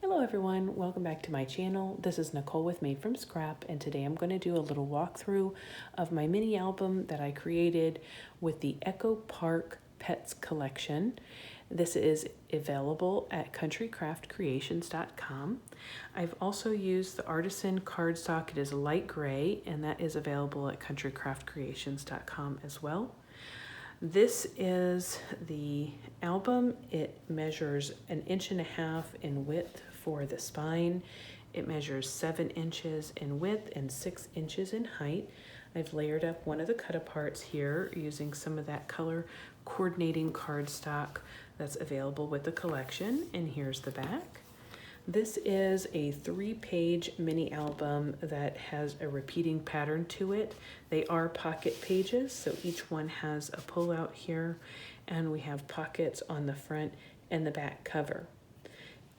Hello everyone, welcome back to my channel. This is Nicole with Made from Scrap, and today I'm going to do a little walkthrough of my mini album that I created with the Echo Park Pets collection. This is available at countrycraftcreations.com. I've also used the Artisan Cardstock. It is light gray, and that is available at countrycraftcreations.com as well. This is the album. It measures 1.5 inches in width for the spine. It measures 7 inches in width and 6 inches in height. I've layered up one of the cut-aparts here using some of that color coordinating cardstock that's available with the collection, and here's the back. This is a 3-page mini album that has a repeating pattern to it. They are pocket pages, so each one has a pull-out here, and we have pockets on the front and the back cover.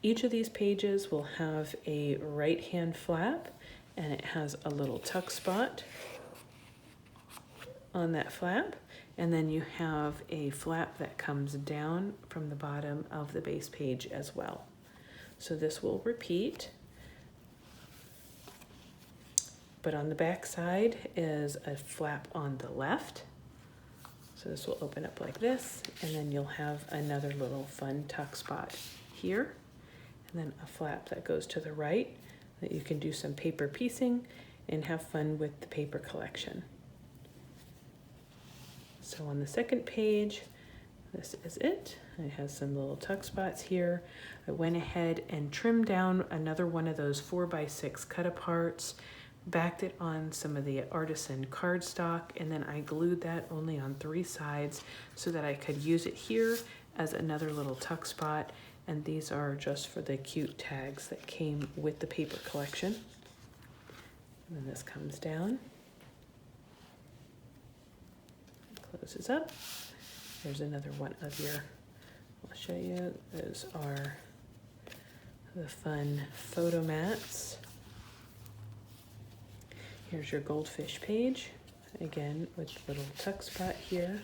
Each of these pages will have a right-hand flap, and it has a little tuck spot on that flap, and then you have a flap that comes down from the bottom of the base page as well. So this will repeat, but on the back side is a flap on the left. So this will open up like this, and then you'll have another little fun tuck spot here, and then a flap that goes to the right that you can do some paper piecing and have fun with the paper collection. So on the second page, this is it. It has some little tuck spots here. I went ahead and trimmed down another one of those 4x6 cut-aparts, backed it on some of the Artisan cardstock, and then I glued that only on 3 sides so that I could use it here as another little tuck spot. And these are just for the cute tags that came with the paper collection. And then this comes down, closes up. There's another one of your, I'll show you. Those are the fun photo mats. Here's your goldfish page, again with a little tuck spot here.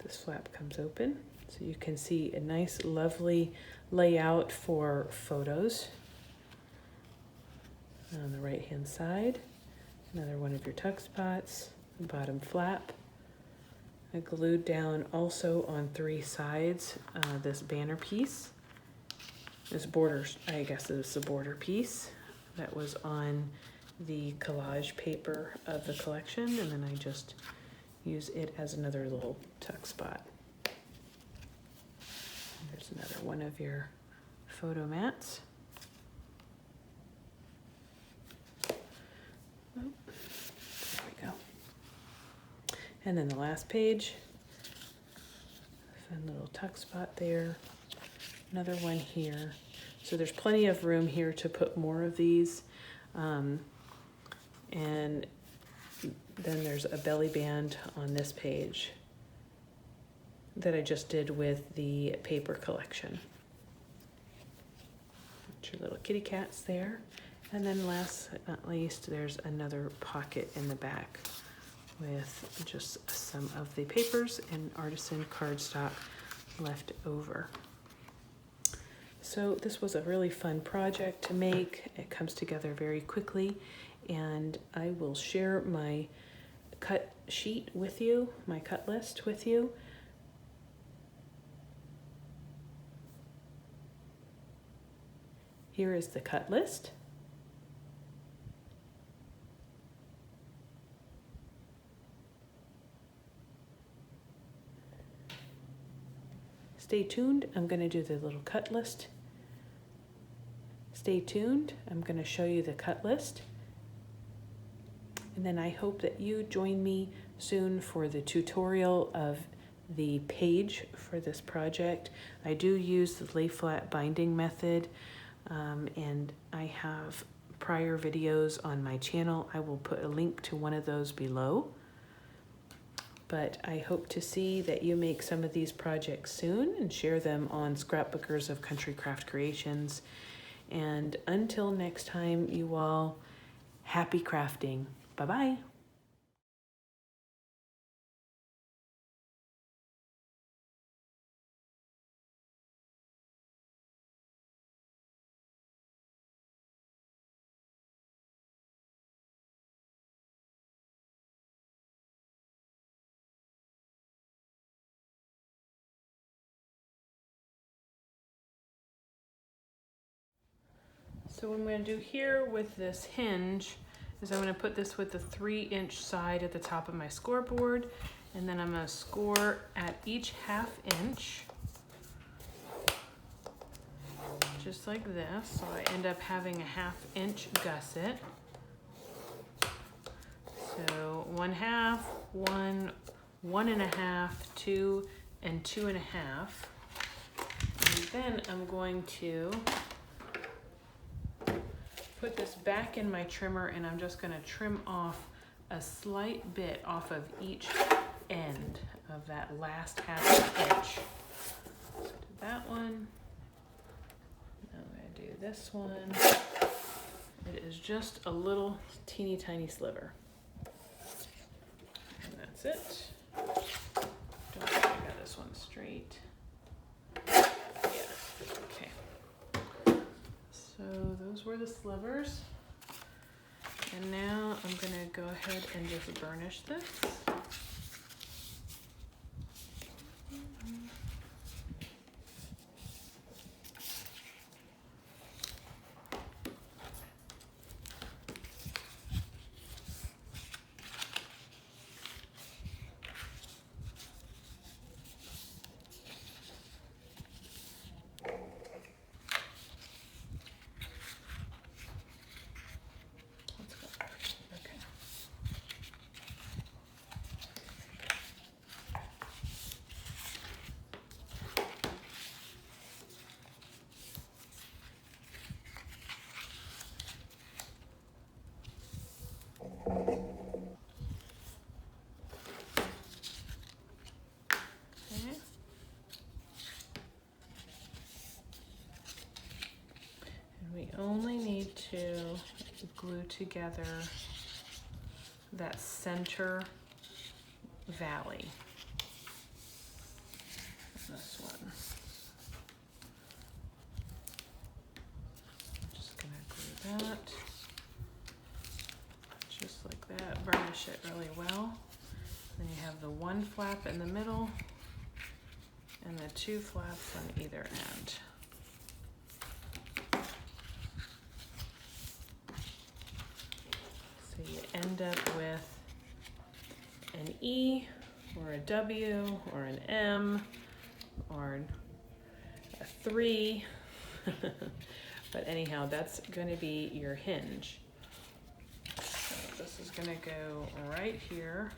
This flap comes open, so you can see a nice, lovely layout for photos. On the right-hand side, another one of your tuck spots, the bottom flap. I glued down also on 3 sides this banner piece. This border, I guess it's a border piece that was on the collage paper of the collection, and then I just use it as another little tuck spot. There's another one of your photo mats. Oh, there we go. And then the last page, fun little tuck spot there, another one here. So there's plenty of room here to put more of these. And then there's a belly band on this page that I just did with the paper collection. Got your little kitty cats there. And then last but not least, there's another pocket in the back with just some of the papers and Artisan cardstock left over. So this was a really fun project to make. It comes together very quickly, and I will share my cut sheet with you, my cut list with you. Here is the cut list. Stay tuned, I'm going to do the little cut list. Stay tuned, I'm going to show you the cut list. And then I hope that you join me soon for the tutorial of the page for this project. I do use the lay flat binding method, and I have prior videos on my channel. I will put a link to one of those below. But I hope to see that you make some of these projects soon and share them on Scrapbookers of Country Craft Creations. And until next time, you all, happy crafting. Bye-bye. So what I'm going to do here with this hinge is I'm going to put this with the 3-inch side at the top of my scoreboard, and then I'm going to score at each 1/2 inch, just like this. So I end up having a 1/2 inch gusset. So 1/2, 1, 1.5, 2, and 2.5. And then I'm going to put this back in my trimmer, and I'm just going to trim off a slight bit off of each end of that last 1/2 inch. So do that one. Now I'm going to do this one. It is just a little teeny tiny sliver. And that's it. Don't think I got this one straight. So those were the slivers. And now I'm going to go ahead and just burnish this. We only need to glue together that center valley. This one. I'm just going to glue that. Just like that. Burnish it really well. Then you have the 1 flap in the middle and the 2 flaps on either end. So you end up with an E or a W or an M or a 3. But anyhow, that's going to be your hinge. So this is going to go right here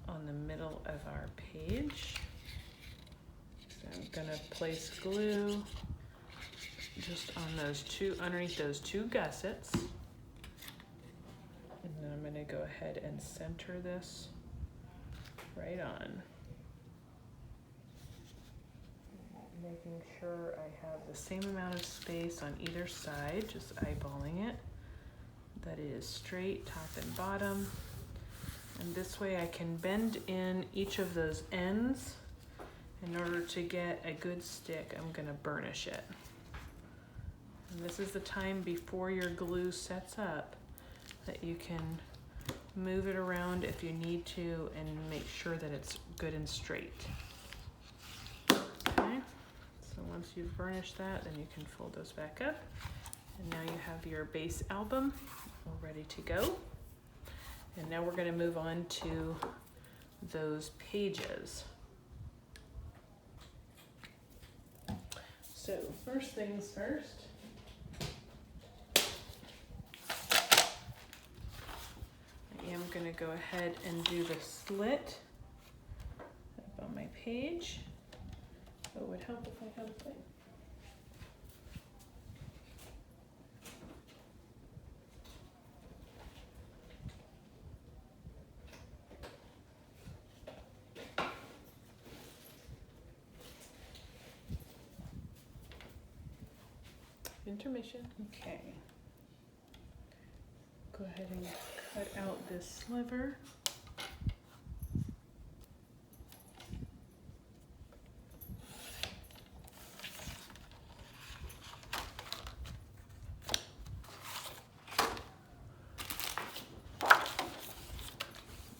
on the middle of our page. So I'm going to place glue just on those two, underneath those 2 gussets. And then I'm going to go ahead and center this right on. Making sure I have the same amount of space on either side, just eyeballing it, that it is straight top and bottom. And this way I can bend in each of those ends. In order to get a good stick, I'm going to burnish it. And this is the time before your glue sets up that you can move it around if you need to and make sure that it's good and straight. Okay, so once you've burnished that, then you can fold those back up. And now you have your base album all ready to go. And now we're going to move on to those pages. So first things first, I am going to go ahead and do the slit up on my page. It would help if I had a plate. Intermission. Okay. Go ahead and cut out this sliver.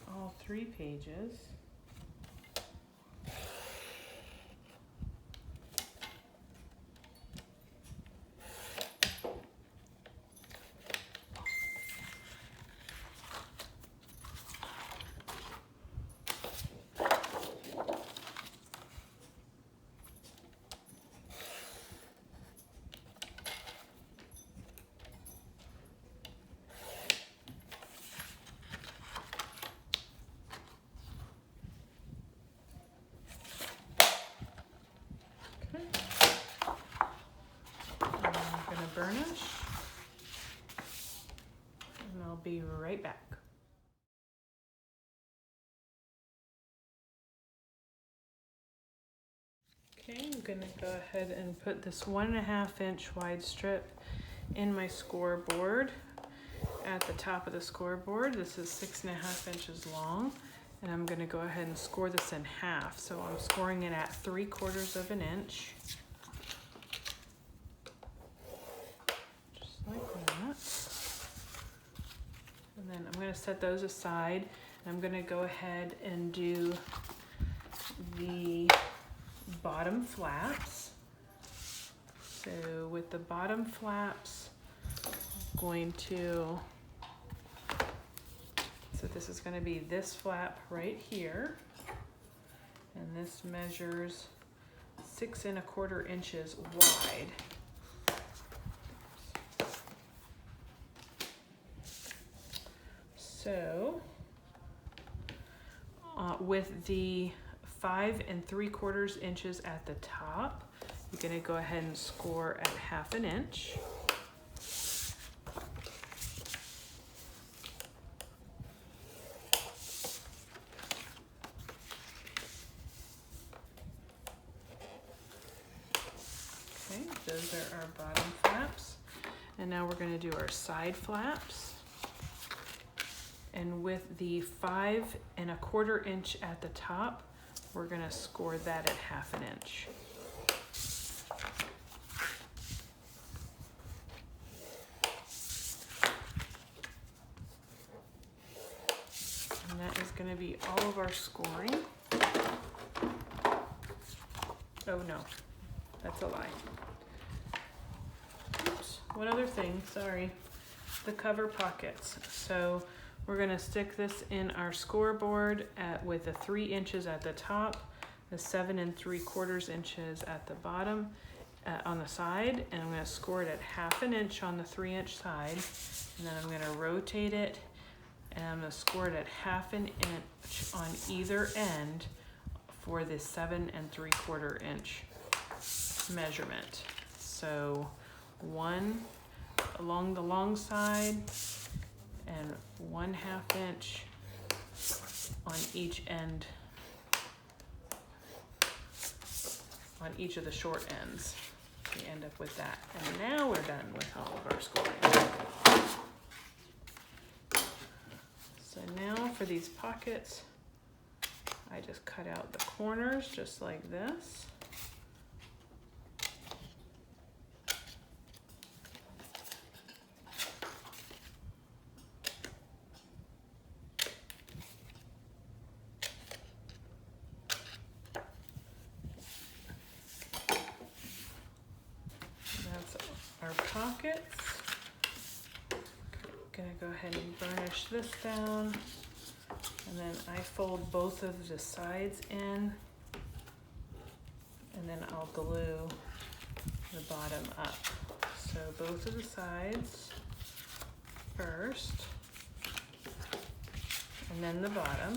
All 3 pages. Burnish, and I'll be right back. Okay, I'm going to go ahead and put this 1.5 inch wide strip in my scoreboard at the top of the scoreboard. This is 6.5 inches long, and I'm going to go ahead and score this in half. So I'm scoring it at 3/4 of an inch. Like that. And then I'm going to set those aside, and I'm going to go ahead and do the bottom flaps. So with the bottom flaps, I'm going to, so this is going to be this flap right here, and this measures 6¼ inches wide. So with the 5 3/4 inches at the top, you're going to go ahead and score at 1/2 inch. Okay, those are our bottom flaps. And now we're going to do our side flaps. And with the 5 1/4 inch at the top, we're going to score that at 1/2 inch. And that is going to be all of our scoring. Oh no, that's a lie. Oops, one other thing, sorry. The cover pockets. So we're going to stick this in our scoreboard with the 3 inches at the top, the 7 3/4 inches at the bottom on the side, and I'm going to score it at 1/2 inch on the 3 inch side, and then I'm going to rotate it, and I'm going to score it at 1/2 inch on either end for the 7 3/4 inch measurement. So 1 along the long side, and 1/2 inch on each end, on each of the short ends. We end up with that. And now we're done with all of our scoring. So now for these pockets, I just cut out the corners just like this. pockets. Gonna go ahead and burnish this down, and then I fold both of the sides in, and then I'll glue the bottom up. So both of the sides first, and then the bottom.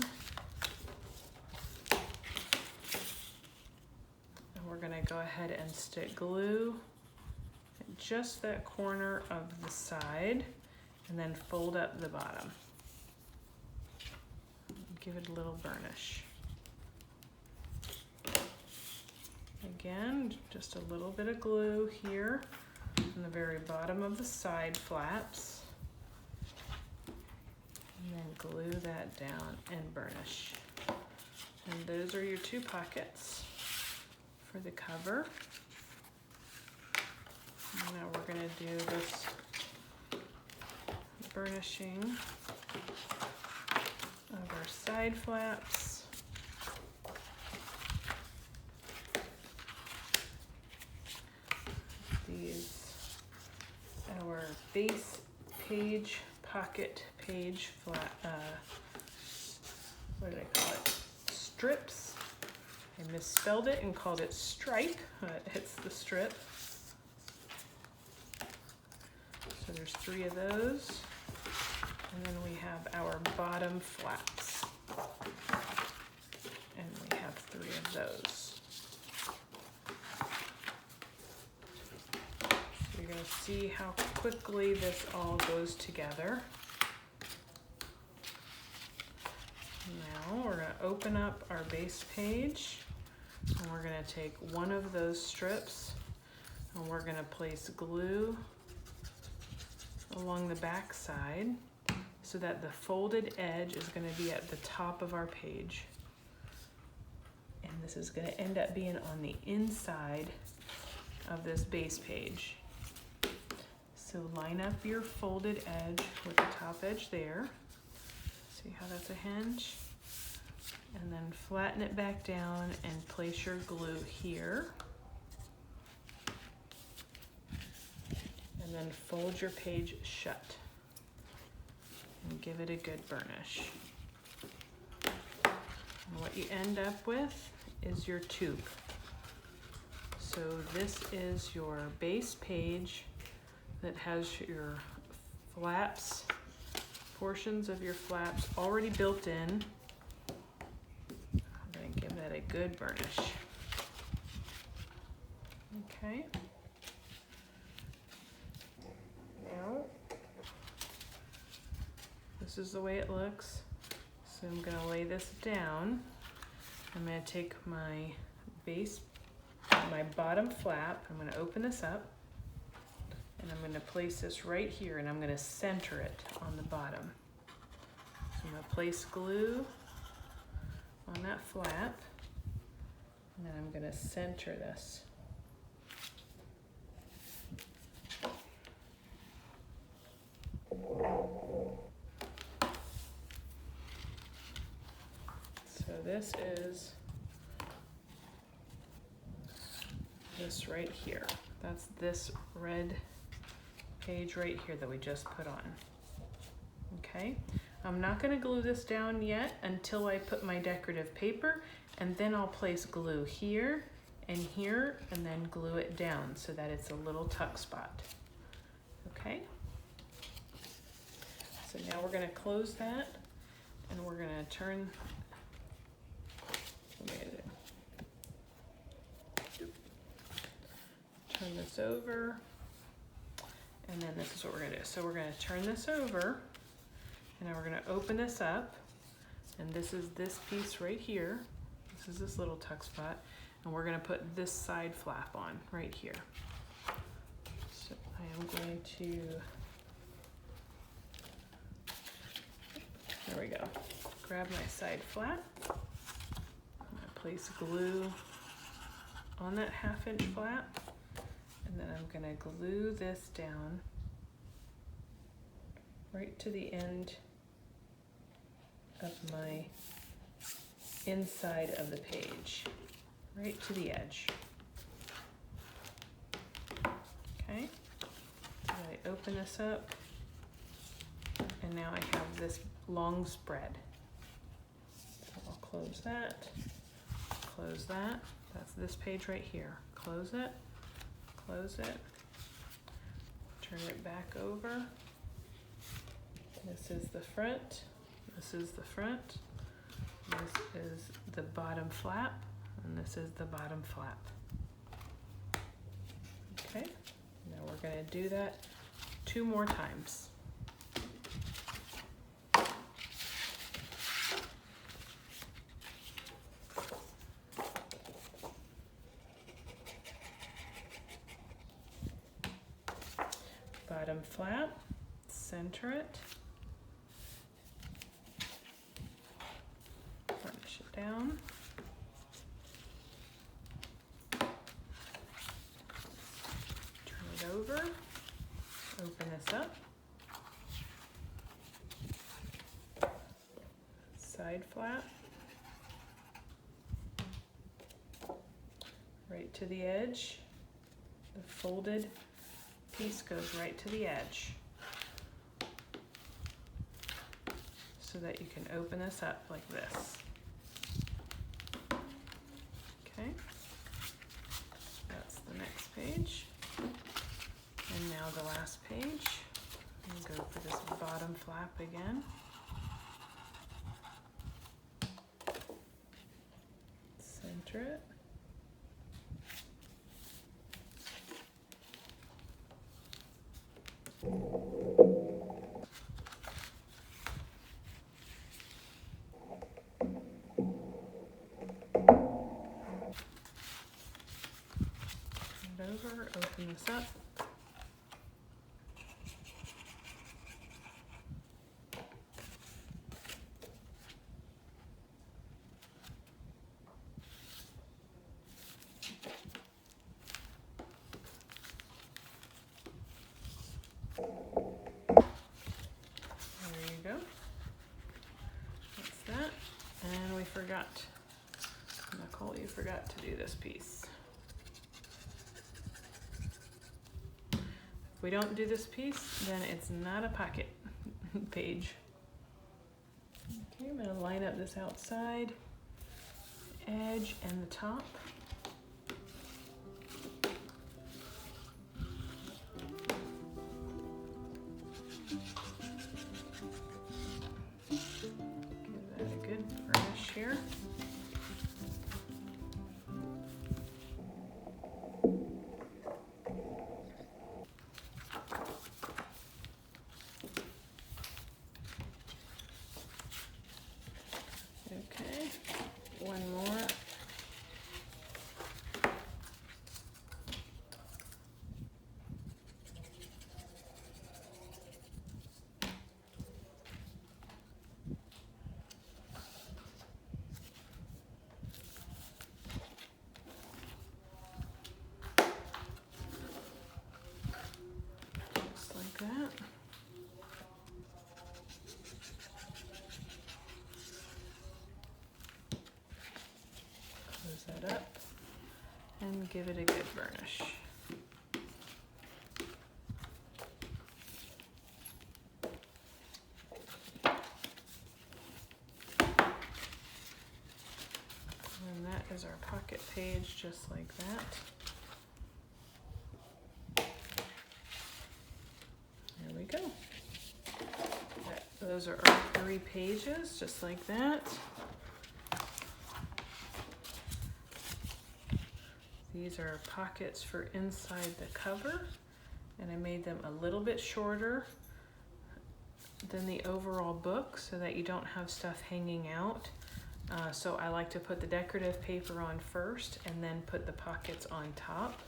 And we're gonna go ahead and stick glue at just that corner of the side, and then fold up the bottom. Give it a little burnish. Again, just a little bit of glue here on the very bottom of the side flaps. And then glue that down and burnish. And those are your 2 pockets for the cover. And now we're gonna do this burnishing of our side flaps. These, our base page, pocket page flat, what did I call it? Strips. I misspelled it and called it stripe, but it's the strip. So there's 3 of those. And then we have our bottom flaps. And we have 3 of those. So you're going to see how quickly this all goes together. Now we're going to open up our base page, and we're going to take one of those strips, and we're going to place glue along the back side, so that the folded edge is going to be at the top of our page. And this is going to end up being on the inside of this base page. So line up your folded edge with the top edge there. See how that's a hinge? And then flatten it back down and place your glue here. And then fold your page shut. And give it a good burnish. And what you end up with is your tube. So this is your base page that has your flaps, portions of your flaps already built in. I'm going to give that a good burnish. Okay. Now, this is the way it looks. So I'm going to lay this down. I'm going to take my base, my bottom flap, I'm going to open this up, and I'm going to place this right here, and I'm going to center it on the bottom. So I'm going to place glue on that flap, and then I'm going to center this. So this is this right here. That's this red page right here that we just put on. Okay, I'm not going to glue this down yet until I put my decorative paper, and then I'll place glue here and here, and then glue it down so that it's a little tuck spot. Okay, so now we're going to close that, and we're going to turn this over, and then this is what we're going to do. So we're going to turn this over, and then we're going to open this up, and this is this piece right here. This is this little tuck spot, and we're going to put this side flap on right here. So I am going to, there we go, grab my side flap. I'm going to place glue on that 1/2 inch flap, and then I'm going to glue this down right to the end of my inside of the page, right to the edge. Okay, and this up, and now I have this long spread. So I'll close that, that's this page right here. Close it, turn it back over. This is the front, this is the front, this is the bottom flap, and this is the bottom flap. Okay, now we're going to do that 2 more times. Bottom flap, center it, finish it down. Over, open this up, side flap, right to the edge, the folded piece goes right to the edge so that you can open this up like this. Okay, that's the next page. And now the last page, and go for this bottom flap again. Center it. Turn it over, open this up. Nicole, you forgot to do this piece. If we don't do this piece, then it's not a pocket page. Okay, I'm going to line up this outside edge and the top. Give that a good burnish here. Okay, one more. Just like that. Close that up and give it a good burnish. And that is our pocket page, just like that. There we go. Those are our 3 pages, just like that. These are pockets for inside the cover, and I made them a little bit shorter than the overall book so that you don't have stuff hanging out. So I like to put the decorative paper on first and then put the pockets on top.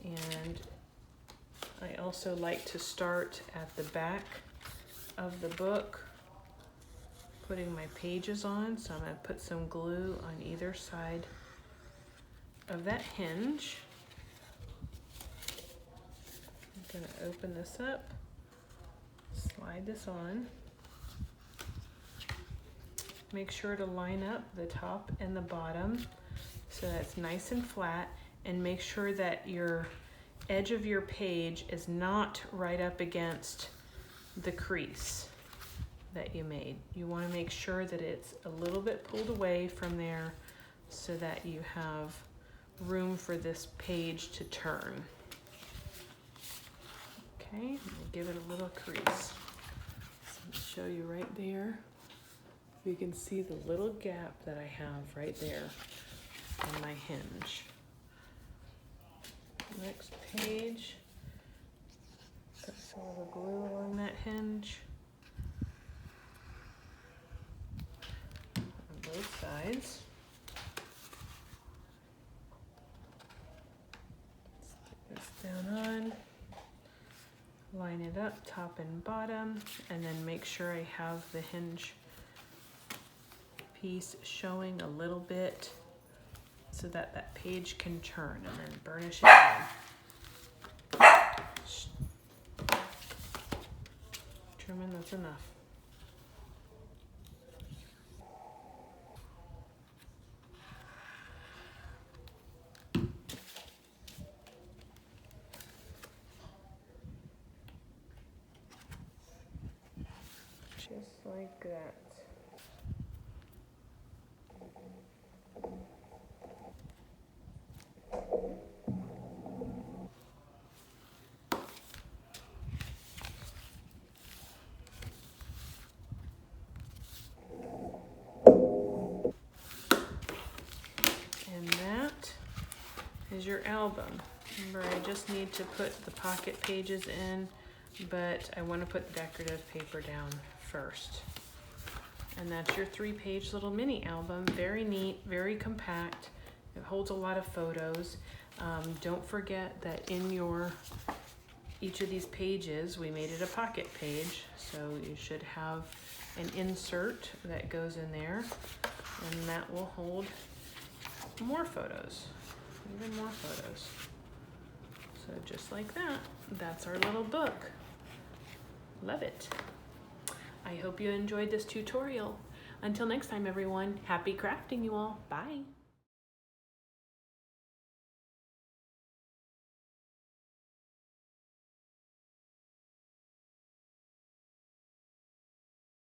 And I also like to start at the back of the book, putting my pages on. So I'm going to put some glue on either side of that hinge. I'm going to open this up, slide this on. Make sure to line up the top and the bottom so that it's nice and flat, and make sure that your edge of your page is not right up against the crease that you made. You want to make sure that it's a little bit pulled away from there so that you have room for this page to turn. Okay, give it a little crease. So I'll show you right there. You can see the little gap that I have right there on my hinge. Next page, put some of the glue along that hinge on both sides. Stick this down on, line it up top and bottom, and then make sure I have the hinge piece showing a little bit so that that page can turn, and then burnish it in. Trimming, that's enough. Just like that. And that is your album. Remember, I just need to put the pocket pages in, but I want to put the decorative paper down first. And that's your 3-page little mini album. Very neat, very compact. It holds a lot of photos. Don't forget that in each of these pages, we made it a pocket page. So you should have an insert that goes in there, and that will hold more photos, even more photos. So just like that, that's our little book. Love it. I hope you enjoyed this tutorial. Until next time, everyone, happy crafting, you all. Bye.